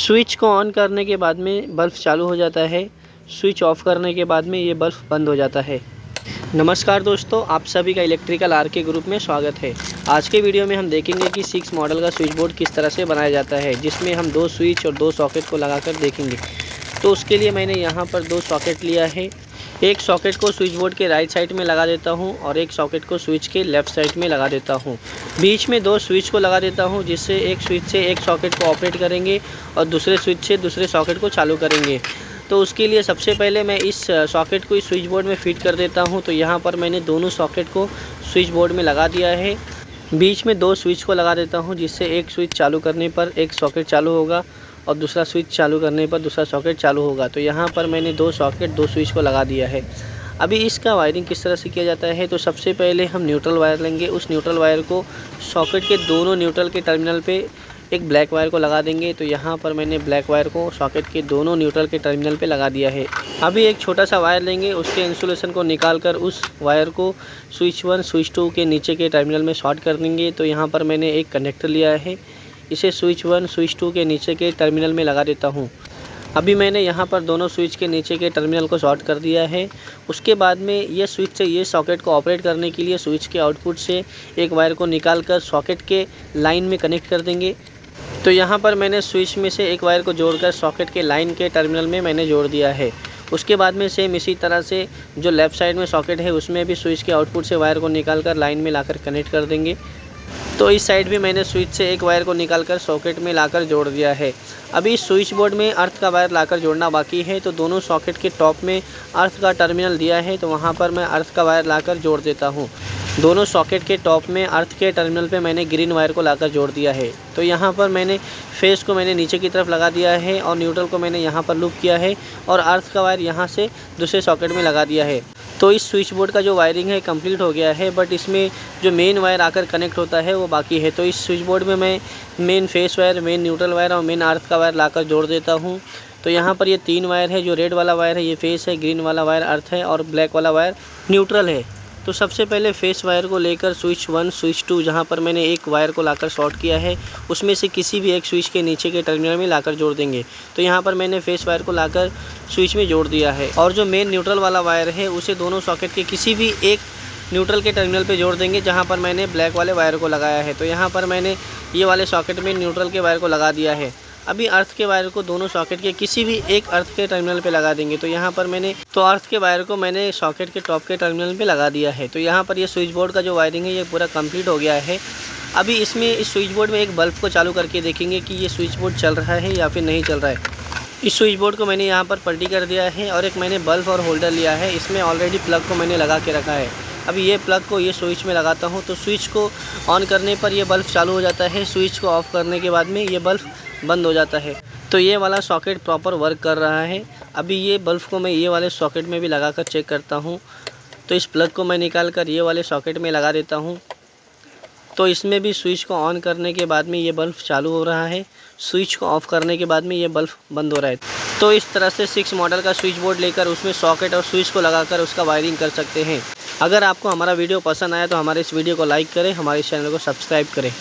Switch को on करने के बाद में बल्ब चालू हो जाता है, स्विच ऑफ करने के बाद में ये बल्ब बंद हो जाता है। नमस्कार दोस्तों, आप सभी का इलेक्ट्रिकल आर के ग्रुप में स्वागत है। आज के वीडियो में हम देखेंगे कि 6 मॉडल का स्विच बोर्ड किस तरह से बनाया जाता है, जिसमें हम 2 स्विच और 2 सॉकेट को लगाकर देखेंगे। तो उसके लिए मैंने यहाँ पर 2 सॉकेट लिया है। एक सॉकेट को स्विच बोर्ड के राइट साइड में लगा देता हूँ और एक सॉकेट को स्विच के लेफ़्ट साइड में लगा देता हूँ। बीच में 2 स्विच को लगा देता हूँ, जिससे एक स्विच से एक सॉकेट को ऑपरेट करेंगे और दूसरे स्विच से दूसरे सॉकेट को चालू करेंगे। तो उसके लिए सबसे पहले मैं इस सॉकेट को इस स्विच बोर्ड में फिट कर देता हूँ। तो यहाँ पर मैंने दोनों सॉकेट को स्विच बोर्ड में लगा दिया है। बीच में 2 स्विच को लगा देता हूँ, जिससे एक स्विच चालू करने पर एक सॉकेट चालू होगा और दूसरा स्विच चालू करने पर दूसरा सॉकेट चालू होगा। तो यहाँ पर मैंने 2 सॉकेट 2 स्विच को लगा दिया है। अभी इसका वायरिंग किस तरह से किया जाता है, तो सबसे पहले हम न्यूट्रल वायर लेंगे। उस न्यूट्रल वायर को सॉकेट के दोनों न्यूट्रल के टर्मिनल पे एक ब्लैक वायर को लगा देंगे। तो यहाँ पर मैंने ब्लैक वायर को सॉकेट के दोनों न्यूट्रल के टर्मिनल पे लगा दिया है। अभी एक छोटा सा वायर लेंगे, उसके इंसुलेशन को निकाल कर उस वायर को स्विच 1 स्विच 2 के नीचे के टर्मिनल में शॉर्ट कर देंगे। तो यहाँ पर मैंने एक कनेक्टर लिया है, इसे स्विच 1 स्विच 2 के नीचे के टर्मिनल में लगा देता हूँ। अभी मैंने यहाँ पर दोनों स्विच के नीचे के टर्मिनल को शॉर्ट कर दिया है। उसके बाद में ये स्विच से ये सॉकेट को ऑपरेट करने के लिए स्विच के आउटपुट से एक वायर को निकाल कर सॉकेट के लाइन में कनेक्ट कर देंगे। तो यहाँ पर मैंने स्विच में से एक वायर को जोड़कर सॉकेट के लाइन के टर्मिनल में मैंने जोड़ दिया है। उसके बाद में सेम इसी तरह से जो लेफ़्ट साइड में सॉकेट है उसमें भी स्विच के आउटपुट से वायर को निकाल कर लाइन में लाकर कनेक्ट कर देंगे। तो इस साइड भी मैंने स्विच से एक वायर को निकालकर सॉकेट में लाकर जोड़ दिया है। अभी इस स्विच बोर्ड में अर्थ का वायर लाकर जोड़ना बाकी है। तो दोनों सॉकेट के टॉप में अर्थ का टर्मिनल दिया है, तो वहाँ पर मैं अर्थ का वायर लाकर जोड़ देता हूँ। दोनों सॉकेट के टॉप में अर्थ के टर्मिनल पे मैंने ग्रीन वायर को लाकर जोड़ दिया है। तो यहाँ पर मैंने फेस को मैंने नीचे की तरफ लगा दिया है और न्यूट्रल को मैंने यहाँ पर लूप किया है और अर्थ का वायर यहाँ से दूसरे सॉकेट में लगा दिया है। तो इस स्विच बोर्ड का जो वायरिंग है कंप्लीट हो गया है, बट इसमें जो मेन वायर आकर कनेक्ट होता है वो बाकी है। तो इस स्विच बोर्ड में मैं main face wire, main neutral wire और मेन अर्थ का वायर लाकर जोड़ देता हूँ। तो यहाँ पर ये 3 वायर है। जो रेड वाला वायर है ये फेस है, ग्रीन वाला वायर अर्थ है और ब्लैक वाला वायर न्यूट्रल है। तो सबसे पहले फेस वायर को लेकर स्विच 1 स्विच 2 जहाँ पर मैंने एक वायर को लाकर शॉर्ट किया है उसमें से किसी भी एक स्विच के नीचे के टर्मिनल में लाकर जोड़ देंगे। तो यहाँ पर मैंने फेस वायर को लाकर स्विच में जोड़ दिया है और जो मेन न्यूट्रल वाला वायर है उसे दोनों सॉकेट के किसी भी एक न्यूट्रल के टर्मिनल पे जोड़ देंगे जहाँ पर मैंने ब्लैक वाले वायर को लगाया है। तो यहाँ पर मैंने ये वाले सॉकेट में न्यूट्रल के वायर को लगा दिया है। अभी अर्थ के वायर को दोनों सॉकेट के किसी भी एक अर्थ के टर्मिनल पे लगा देंगे। तो यहाँ पर मैंने अर्थ के वायर को मैंने सॉकेट के टॉप के टर्मिनल पे लगा दिया है। तो यहाँ पर ये स्विच बोर्ड का जो वायरिंग है ये पूरा कंप्लीट हो गया है। अभी इसमें इस स्विच बोर्ड में एक बल्ब को चालू करके देखेंगे कि ये स्विच बोर्ड चल रहा है या फिर नहीं चल रहा है। इस स्विच बोर्ड को मैंने यहाँ पर पलटी कर दिया है और एक मैंने बल्ब और होल्डर लिया है। इसमें ऑलरेडी प्लग को मैंने लगा के रखा है। अभी ये प्लग को ये स्विच में लगाता हूँ तो स्विच को ऑन करने पर ये बल्ब चालू हो जाता है, स्विच को ऑफ करने के बाद में ये बल्ब बंद हो जाता है। तो ये वाला सॉकेट प्रॉपर वर्क कर रहा है। अभी ये बल्ब को मैं ये वाले सॉकेट में भी लगाकर चेक करता हूँ। तो इस प्लग को मैं निकाल कर ये वाले सॉकेट में लगा देता हूँ। तो इसमें भी स्विच को ऑन करने के बाद में ये बल्ब चालू हो रहा है, स्विच को ऑफ करने के बाद में ये बल्ब बंद हो रहा है। तो इस तरह से 6 मॉडल का स्विच बोर्ड लेकर उसमें सॉकेट और स्विच को लगाकर उसका वायरिंग कर सकते हैं। अगर आपको हमारा वीडियो पसंद आया तो हमारे इस वीडियो को लाइक करें, हमारे इस चैनल को सब्सक्राइब करें।